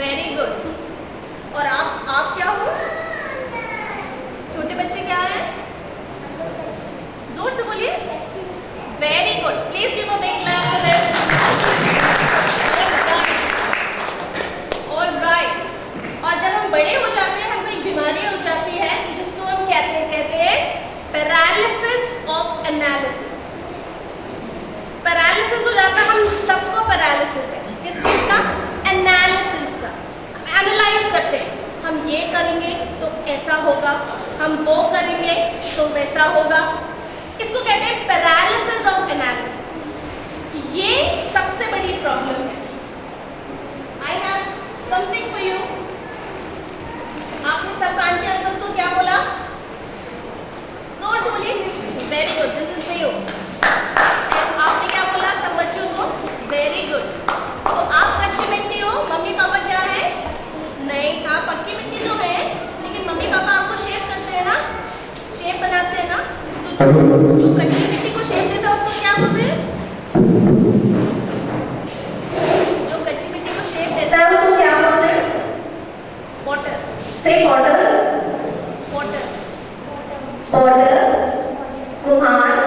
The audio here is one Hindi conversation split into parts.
Very good. और आप क्या हो? छोटे बच्चे क्या हैं? जोर से बोलिए। Very good, please give a big clap for them. Alright. और जब हम बड़े हो जाते हैं हमको एक बीमारी हो जाती है जिसको हम कहते हैं पैरालिसिस ऑफ एनालिसिस। पैरालिसिस हो जाता है, हम सबको पैरालिसिस है। किस चीज का? एनालिसिस का। हम एनालाइज करते हैं, हम ये करेंगे तो ऐसा होगा, हम वो करेंगे तो वैसा होगा। इसको कहते हैं पैरालिसिस ऑफ एनालिसिस। ये सबसे बड़ी प्रॉब्लम है। I have something for you. आपने सब कान के अंदर तो क्या बोला? जोर से बोलिए। Very good, this is for you. आपने क्या बोला सब बच्चों को? Very good. तो आप कच्ची मिट्टी हो, मम्मी पापा क्या है? नहीं, हाँ पक्की मिट्टी तो है, लेकिन मम्मी पापा आपको शेप करते हैं ना, शेप बनाते हैं ना। तो जो कच्ची मिट्टी को शेप देता है उसको क्या बोलते हैं? जो कच्ची मिट्टी को शेप देता है उसको क्या बोलते हैं? वाटर। से वाटर। वाटर। वाटर। कुम्हार।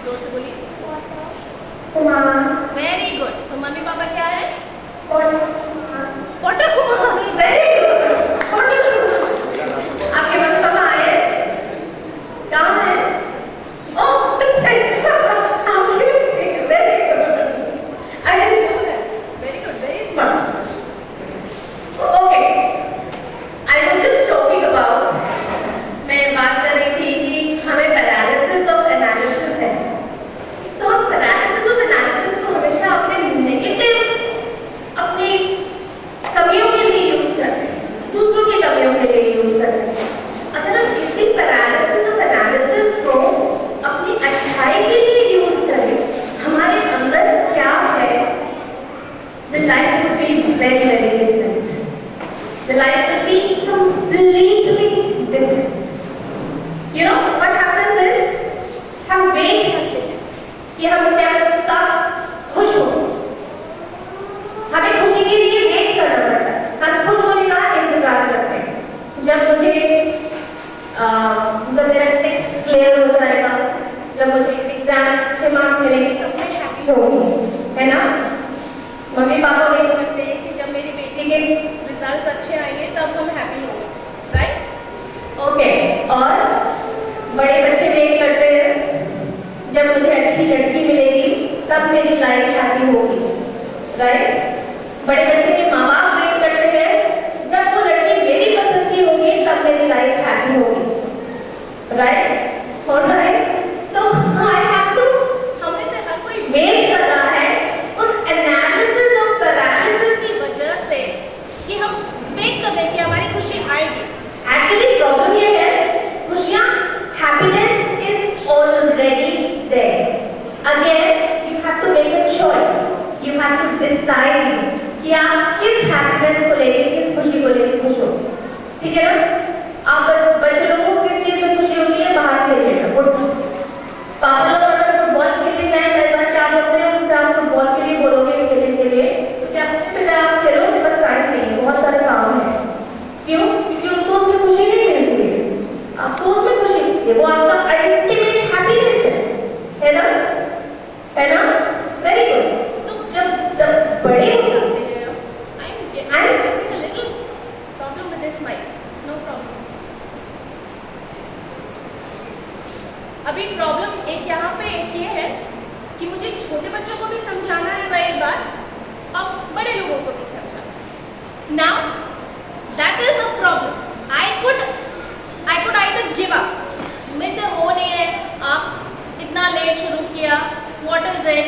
जोर से बोलिए। कुम्हार। Very good. तो मम्मी पापा क्या है? वाटर कुम्हार। Very good. वाटर कुम्हार। आपके मम्मी पापा आए? कहाँ है? Oh, very good, very smart. Okay, I was just talking about, मैं बात कर रही थी कि हमें पैरालिसिस ऑफ एनालिसिस है। तो हम पैरालिसिस ऑफ एनालिसिस को हमेशा अपने नेगेटिव, अपनी कमियों के लिए यूज करते हैं, दूसरों की कमियों के लिए यूज करते हैं। अगर हम इसी पैरालिसिस ऑफ एनालिसिस को अपनी अच्छाई के लिए यूज करें, हमारे अंदर क्या है, the life would be very, very different. The life would be completely different. You know what happens is, हम वेट करते हैं कि हम क्या खुश हो, हमें खुशी के लिए वेट करना पड़ता है, हम खुश होने का इंतजार करते हैं। जब मेरा टेक्स्ट क्लियर हो जाएगा, जब मुझे एग्जाम अच्छे मार्क्स मिलेंगे तब मैं हैप्पी होंगी, है ना। मम्मी पापा वेट करते हैं कि जब मेरी बेटी के रिजल्ट्स अच्छे आएंगे तब हम हैप्पी होंगे, राइट? ओके। और बड़े बच्चे वेट करते हैं जब मुझे अच्छी लड़की मिलेगी तब मेरी लाइफ हैप्पी होगी, राइट? बड़े बच्चे के माँ बाप वेट करते हैं जब वो लड़की मेरी पसंद की होगी तब मेरी लाइफ हैप्पी होगी, राइट? और तो आई हैव टू, हमें से हर कोई वेट कर रहा है उस एनालिसिस और पैरालिसिस की वजह से कि हम वेट कर रहे हैं कि हमारी खुशी आएगी। एक्चुअली प्रॉब्लम ये है, खुशियाँ, happiness is already there. Again you have to make a choice, you have to decide कि आप किस हैप्पीनेस को लेके, किस खुशी को लेके खुश हो, ठीक है ना। आप बच्चे लोगों को किस चीज में खुशी होती है? बाहर खेलने में। पापा लोग अगर फुटबॉल खेलने जाए कई बार क्या बोलते हैं, उससे आप फुटबॉल के लिए बोलोगे खेलने के लिए तो क्या बोलते हैं, आप खेलो, मेरे पास टाइम नहीं है, बहुत सारे काम है। क्यों? क्योंकि उनको उसमें खुशी नहीं मिलती है, आपको उसमें खुशी मिलती है, वो आपका अल्टीमेट हैप्पीनेस है ना, है ना। Very good. तो जब बड़े हो जाते हैं, I am facing a little problem with this mic, no problem. अभी प्रॉब्लम एक यहाँ पे एक ये है कि मुझे छोटे बच्चों को भी समझाना है वही बात और बड़े लोगों को भी समझाना। Now that is a problem. I could either give up, मुझसे हो नहीं है, आप इतना लेट शुरू किया, what is it,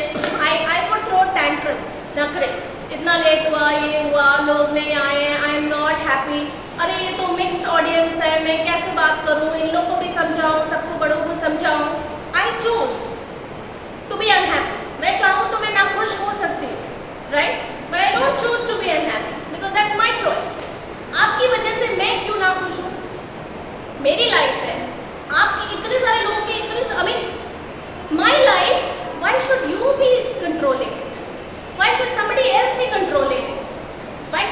I could throw tantrums, नखरे, इतना लेट हुआ, ये हुआ, लोग नहीं आए, आई एम नॉट हैप्पी, अरे ये तो मिक्स्ड ऑडियंस है, मैं कैसे बात करूं, इन लोगों को भी समझाऊं, सबको बड़ों को समझाऊं। I choose to be unhappy. मैं चाहूं तो मैं ना खुश हो सकती हूँ, right, but I don't choose to be unhappy because that's my choice. आपकी वजह से मैं क्यों ना खुश हूँ? मेरी लाइफ है, आपकी इतने सारे लोगों की इतने, I mean my life, why should you be controlling it? Why should somebody else be controlling it? Why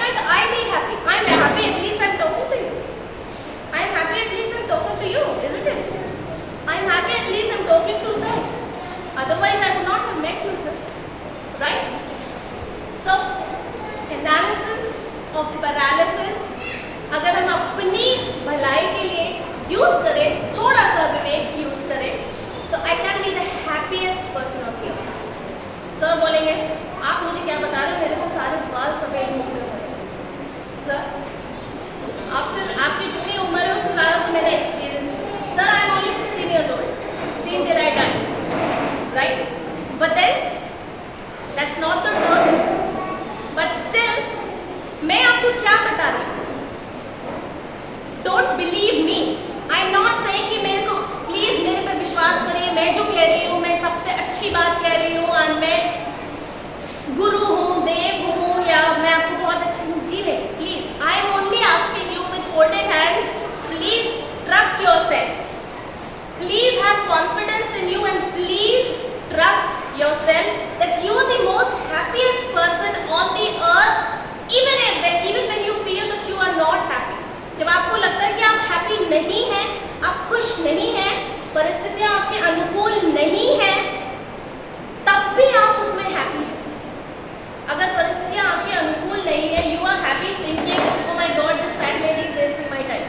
working till I die, right? But then that's not the truth. But still, मैं आपको क्या बता रही हूँ? Don't believe me. I'm not saying कि मेरे को प्लीज मेरे पे विश्वास करिए, मैं जो कह रही हूँ मैं सबसे अच्छी बात कह रही हूँ और मैं गुरु हूँ, देव हूँ या मैं आपको बहुत अच्छी जी नहीं. Please I am only asking you with folded hands, please trust yourself. Please have confidence in you and please trust yourself that you are the most happiest person on the earth, even when you feel that you are not happy. जब आपको लगता है कि आप हैप्पी नहीं हैं, आप खुश नहीं हैं, परिस्थितियाँ आपके अनुकूल नहीं हैं, तब भी आप उसमें हैप्पी हैं. अगर परिस्थितियाँ आपके अनुकूल नहीं है, you are happy thinking, oh my God, this fat lady is wasting my time.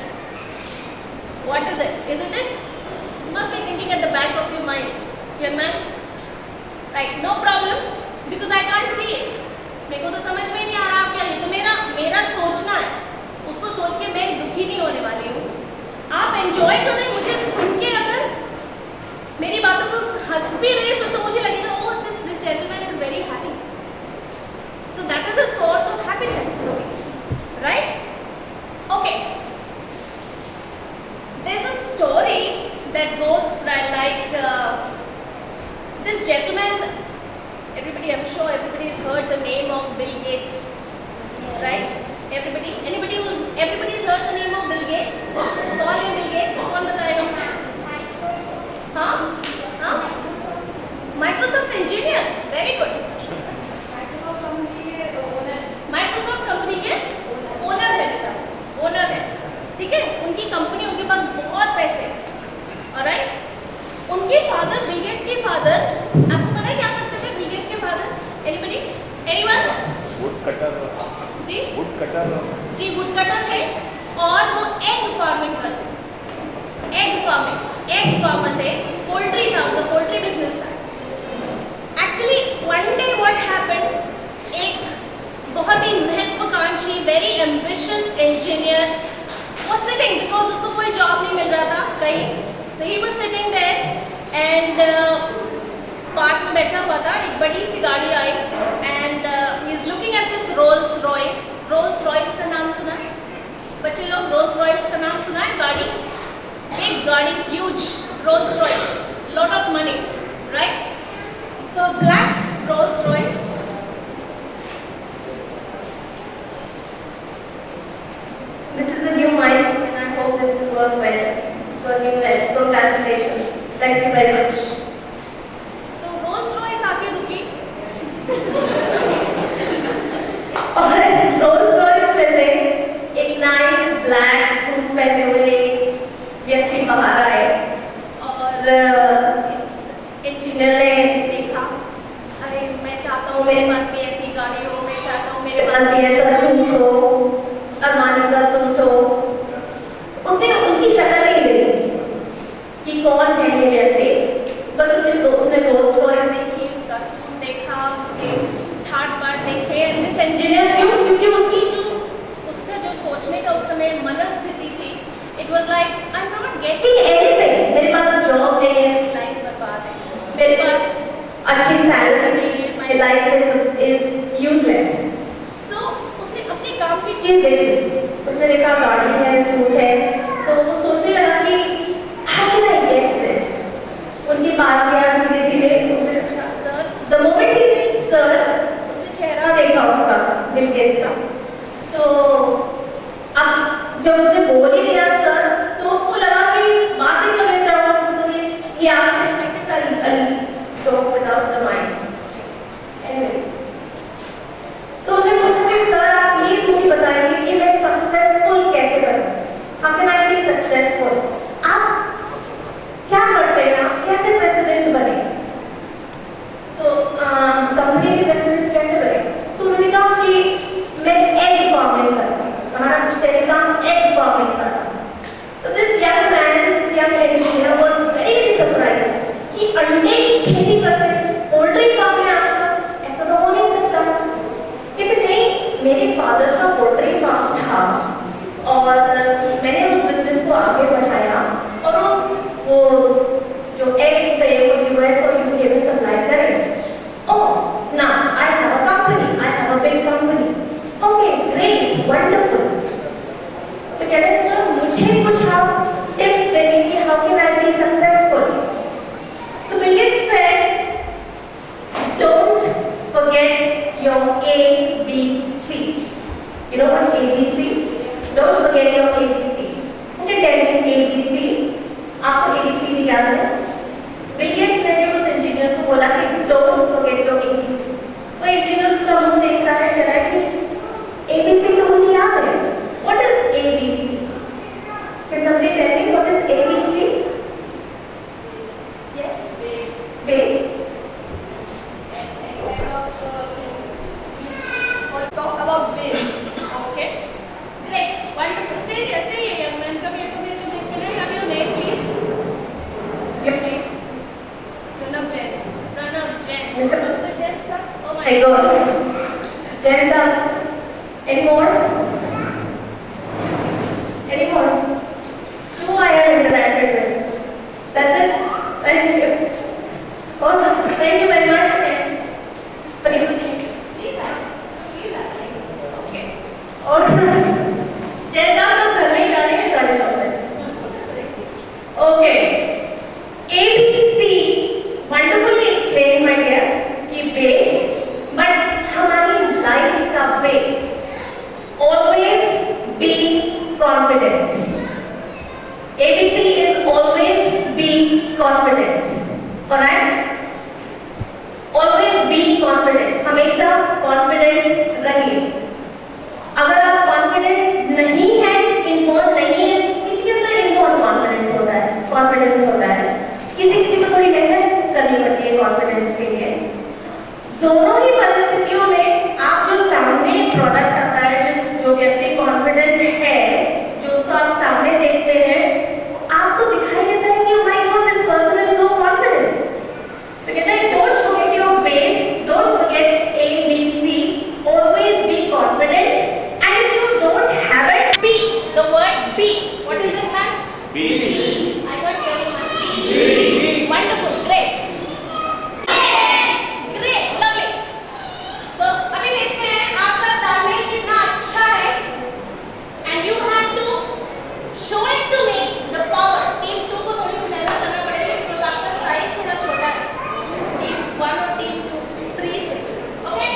What is it? Isn't it? You must be thinking at the back of your mind, young man. Right? No problem, because I can't see it. मेरे को तो समझ में नहीं आ रहा आप क्या, ये तो मेरा सोचना है. उसको सोच के मैं दुखी नहीं होने वाली हूँ. आप एंजॉय करें. मुझे सुन के अगर मेरी बातों को हंस भी रहे तो मुझे लगेगा oh this gentleman is very happy. So that is the source of happiness, right? Okay. There's a story that goes like this gentleman. I'm sure everybody has heard the name of Bill Gates, right? Everybody has heard the name of Bill Gates. कौन है Bill Gates? कौन बताएगा मुझे? हाँ? Microsoft engineer. Very good. Microsoft company के ओनर है बेटा. ओनर है. ठीक है? उनकी कंपनी, उनके पास बहुत पैसे हैं. Alright? उनके फादर, बिल गेट्स के फादर, आपको पता है क्या करते थे बिल गेट्स के father? Anybody? Anyone? Wood cutter. जी? Wood cutter. जी, वुड कटर थे और वो एग फार्मिंग करते थे. एग फार्मर थे. पोल्ट्री था, उनका पोल्ट्री बिजनेस था. Actually one day what happened, एक बहुत ही महत्वाकांक्षी, very ambitious engineer was sitting because उसको कोई जॉब नहीं मिल रहा था कहीं. So he was sitting there and park में बैठा हुआ था. एक बड़ी सी गाड़ी आई and he is looking at this Rolls Royce. Rolls Royce का नाम सुना है बच्चे लोग? Rolls Royce का नाम सुना है? गाड़ी, एक गाड़ी, huge Rolls Royce, lot of money, right? So black Rolls Royce. This is the new mic and I hope this will work well. This is working well. Congratulations. Thank you very much. तो Rolls Royce आके रुकी और इस Rolls Royce में से एक नाइस ब्लैक सूट पहने हुए व्यक्ति बाहर आए और इस इंजीनियर ने देखा, अरे मैं चाहता हूँ मेरे पास भी ऐसी गाड़ी हो, मैं चाहता हूँ मेरे पास भी ऐसा सूट हो, अरमानी का सूट हो. उसने उनकी शक्ल नहीं देखी कि कौन है ये व्यक्ति, बस उसने रोल्स रॉयस देखी, उसका सूट देखा, उसके ठाट बाट देखे. एंड दिस इंजीनियर क्यों? क्योंकि उसका जो सोचने का उस समय मनस्थिति थी, it was like I am not getting anything. मेरे पास जॉब नहीं है, मेरी लाइफ बर्बाद है, मेरे पास अच्छी सैलरी नहीं है, माई लाइफ इज यूजलेस. अपने काम की चीज देखी, उसने देखा गाड़ी है, सूट है, तो वो सोचने लगा कि how can I get this? उनके पास गया धीरे धीरे. उसने अच्छा sir, the moment he said sir, उसने चेहरा देखा उनका बिल गेट्स का. तो अब जब उसने बोल ही दिया सर, तो उसको लगा कि बातें कर लेता हूँ. तो ये aspect talk without the mind. Anyways, तो उन्हें पूछा कि सर आप प्लीज मुझे बताइए कि मैं सक्सेसफुल कैसे बनूं? How can I be successful? आप क्या करते हैं? आप कैसे प्रेसिडेंट बने? तो कंपनी के प्रेसिडेंट कैसे बने? तो उन्होंने कहा कि मैं ABC. You know what ABC? Don't forget your ABC. मुझे टेन ABC. आपको ABC भी याद है? बिलियंस ने उस इंजीनियर को बोला कि don't forget your ABC. वो इंजीनियर का मुंह देख रहा है, कह रहा है कि ABC तो मुझे याद है. What is ABC? Can somebody tell me what is ABC? Yes. Base. Talk about base. Okay. Great. Wonderful. Say yes. Say yes. Young man, come here. Come here. Come here. Can I have your name, please? Your name? Pranav Jain. Pranav Jain. Mr. Mr. Jain, sir. Oh my Hey, go. Jensa. Any more? Any more? Two I am interacted with. That's it. Thank you. Oh, thank you very much. Very good. Please, please, okay. और जैसा हम करने जा रहे हैं सारे chocolates. Okay. ABC wonderfully explained my dear कि बेस, बट हमारी लाइफ का base always be confident. ABC is always be confident. Alright? Always be confident. हमेशा confident रहिए. अगर आप कॉन्फिडेंट नहीं है, इन्वॉल्व नहीं है, किसी अंदर इन्वॉल्व कॉन्फिडेंस होता है, कॉन्फिडेंस होता है. किसी को थोड़ी मेहनत करनी पड़ती है कॉन्फिडेंस के लिए. दोनों ही परिस्थितियों में आप जो सामने प्रोडक्ट आता है, जो व्यक्ति कॉन्फिडेंट है, जो उसको आप सामने देखते हैं, आपको दिखाई देता है कि my God this person is so confident. तो कहते हैं don't forget your base, don't forget ABC, always be confident. And if you don't have it, B. The word B. What is it, ma'am? B. I got your name. B. Wonderful. Great. Great. Lovely. So अभी देखते हैं आपका तामील कितना अच्छा है. And you have to show it to me the power. Team 2 को थोड़ी सी मेहनत करना पड़ेगा क्योंकि आपका साइज थोड़ा छोटा है. Team 1 और Team 2 3 से. Okay?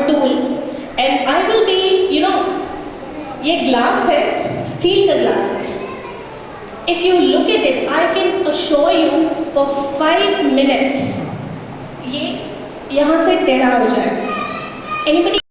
tool and I will be, ये ग्लास है, स्टील का ग्लास है. If you look at it, I can assure you for 5 minutes ये यहाँ से टेढ़ा हो जाएगा. Anybody